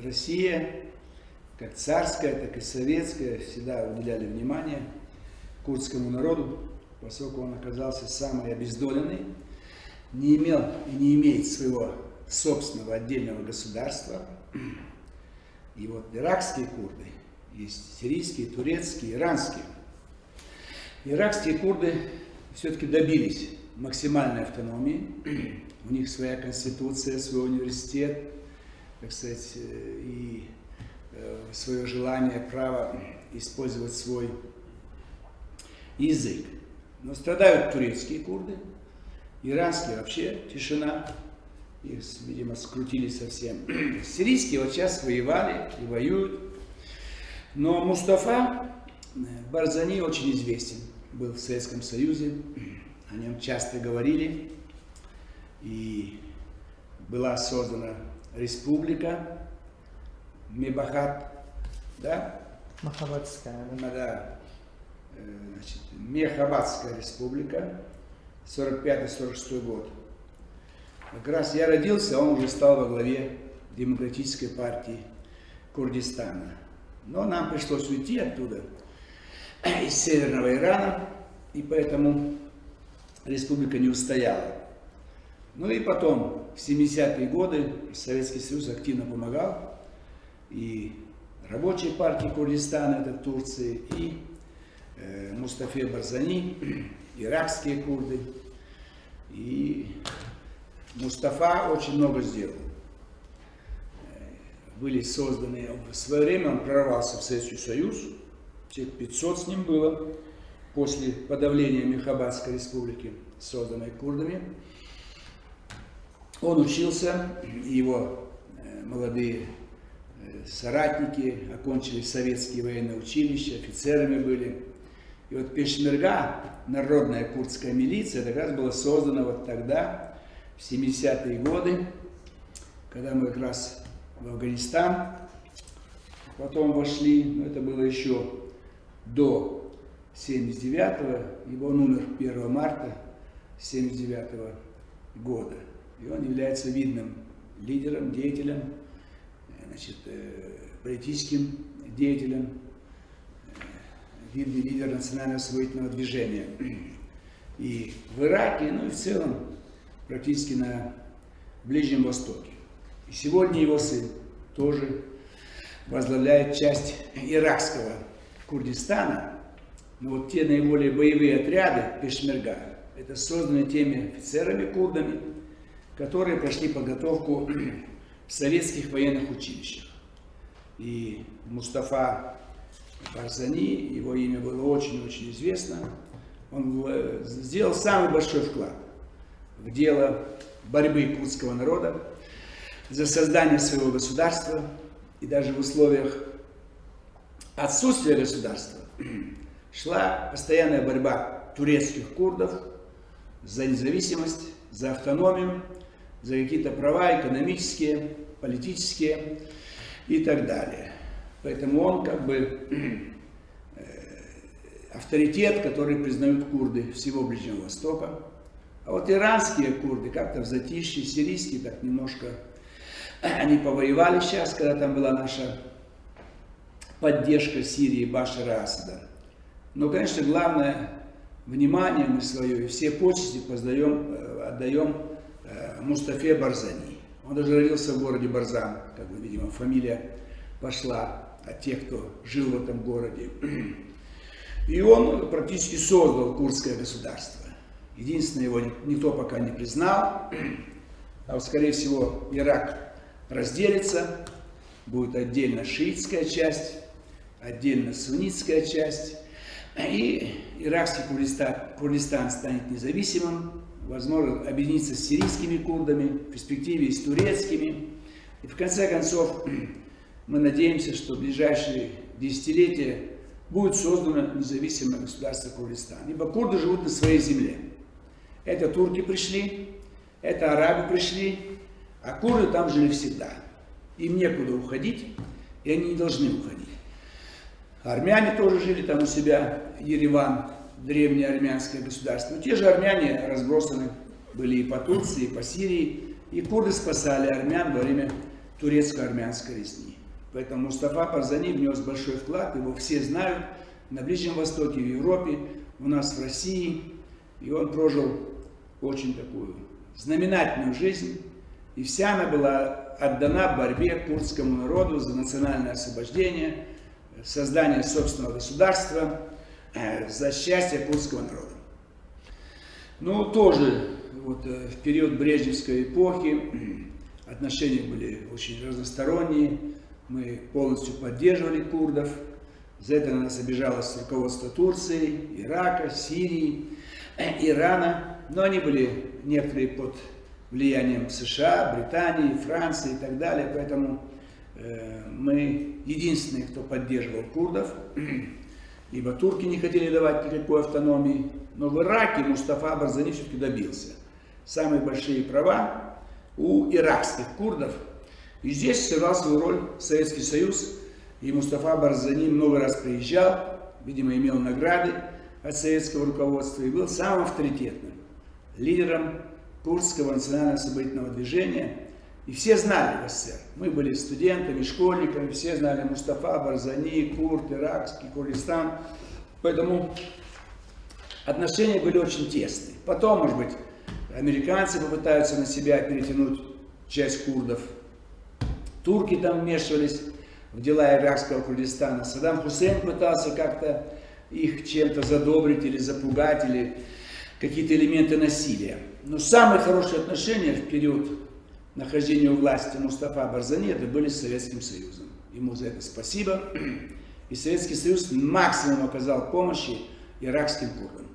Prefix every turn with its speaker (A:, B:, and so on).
A: Россия, как царская, так и советская, всегда уделяли внимание курдскому народу, поскольку он оказался самый обездоленный, не имел и не имеет своего собственного отдельного государства. И вот иракские курды, есть сирийские, турецкие, иранские. Иракские курды все-таки добились максимальной автономии. У них своя конституция, свой университет, так сказать, и свое желание, право использовать свой язык. Но страдают турецкие курды, иранские вообще тишина, их, видимо, скрутили совсем. Сирийские вот сейчас воевали и воюют. Но Мустафа Барзани очень известен был в Советском Союзе, о нем часто говорили, и была создана республика Мебахат, да?
B: Махабадская.
A: Да. Значит, Мехабадская республика, 45-46 год. Как раз я родился, он уже стал во главе Демократической партии Курдистана. Но нам пришлось уйти оттуда, из Северного Ирана, и поэтому республика не устояла. Ну и потом, в 70-е годы, Советский Союз активно помогал и рабочей партии Курдистана, это Турции, и Мустафе Барзани, иракские курды. И Мустафа очень много сделал. Были созданы, в свое время он прорвался в Советский Союз, человек 500 с ним было, после подавления Мехабадской республики, созданной курдами. Он учился, его молодые соратники окончили советские военные училища, офицерами были. И вот Пешмерга, народная курдская милиция, как раз была создана вот тогда, в 70-е годы, когда мы как раз в Афганистан потом вошли, но это было еще до 79-го, ибо он умер 1 марта 79-го года. И он является видным лидером, деятелем, значит, политическим деятелем, видный лидер национального освободительного движения. И в Ираке, ну и в целом, практически на Ближнем Востоке. И сегодня его сын тоже возглавляет часть иракского Курдистана. Но вот те наиболее боевые отряды Пешмерга, это созданы теми офицерами-курдами, которые прошли подготовку в советских военных училищах. И Мустафа Барзани, его имя было очень-очень известно, он сделал самый большой вклад в дело борьбы курдского народа за создание своего государства, и даже в условиях отсутствия государства шла постоянная борьба турецких курдов за независимость, за автономию, за какие-то права экономические, политические и так далее. Поэтому он как бы авторитет, который признают курды всего Ближнего Востока. А вот иранские курды как-то в затишье, сирийские так немножко, они повоевали сейчас, когда там была наша поддержка Сирии Башара Асада. Но, конечно, главное внимание мы свое и все почести отдаем Мустафе Барзани. Он даже родился в городе Барзан, как бы, видимо, фамилия пошла от тех, кто жил в этом городе. И он практически создал курдское государство. Единственное, его никто пока не признал, а вот, скорее всего, Ирак разделится, будет отдельно шиитская часть, отдельно суннитская часть, и иракский Курдистан станет независимым, возможно, объединиться с сирийскими курдами, в перспективе и с турецкими. И в конце концов, мы надеемся, что в ближайшие десятилетия будет создано независимое государство Курдистан. Ибо курды живут на своей земле. Это турки пришли, это арабы пришли, а курды там жили всегда. Им некуда уходить, и они не должны уходить. Армяне тоже жили там у себя, Ереван, древнее армянское государство. Но те же армяне разбросаны были и по Турции, и по Сирии, и курды спасали армян во время турецко-армянской резни. Поэтому Мустафа Барзани внес большой вклад, его все знают на Ближнем Востоке, в Европе, у нас в России. И он прожил очень такую знаменательную жизнь. И вся она была отдана борьбе курдскому народу за национальное освобождение, создание собственного государства, за счастье курдского народа. Ну, тоже вот, в период Брежневской эпохи отношения были очень разносторонние. Мы полностью поддерживали курдов. За это на нас обижалось руководство Турции, Ирака, Сирии, Ирана. Но они были некоторые под влиянием США, Британии, Франции и так далее. Поэтому мы единственные, кто поддерживал курдов. Ибо турки не хотели давать никакой автономии. Но в Ираке Мустафа Барзани все-таки добился. Самые большие права у иракских курдов. И здесь сыграл свою роль Советский Союз. И Мустафа Барзани много раз приезжал, видимо, имел награды от советского руководства и был самым авторитетным лидером курдского национально-освободительного движения. И все знали в СССР. Мы были студентами, школьниками, все знали Мустафа Барзани, курд, иракский, Курдистан. Поэтому отношения были очень тесные. Потом, может быть, американцы попытаются на себя перетянуть часть курдов. Турки там вмешивались в дела иракского Курдистана. Саддам Хусейн пытался как-то их чем-то задобрить или запугать, или какие-то элементы насилия. Но самые хорошие отношения в период нахождения у власти Мустафа Барзани это были с Советским Союзом. Ему за это спасибо. И Советский Союз максимум оказал помощи иракским курдам.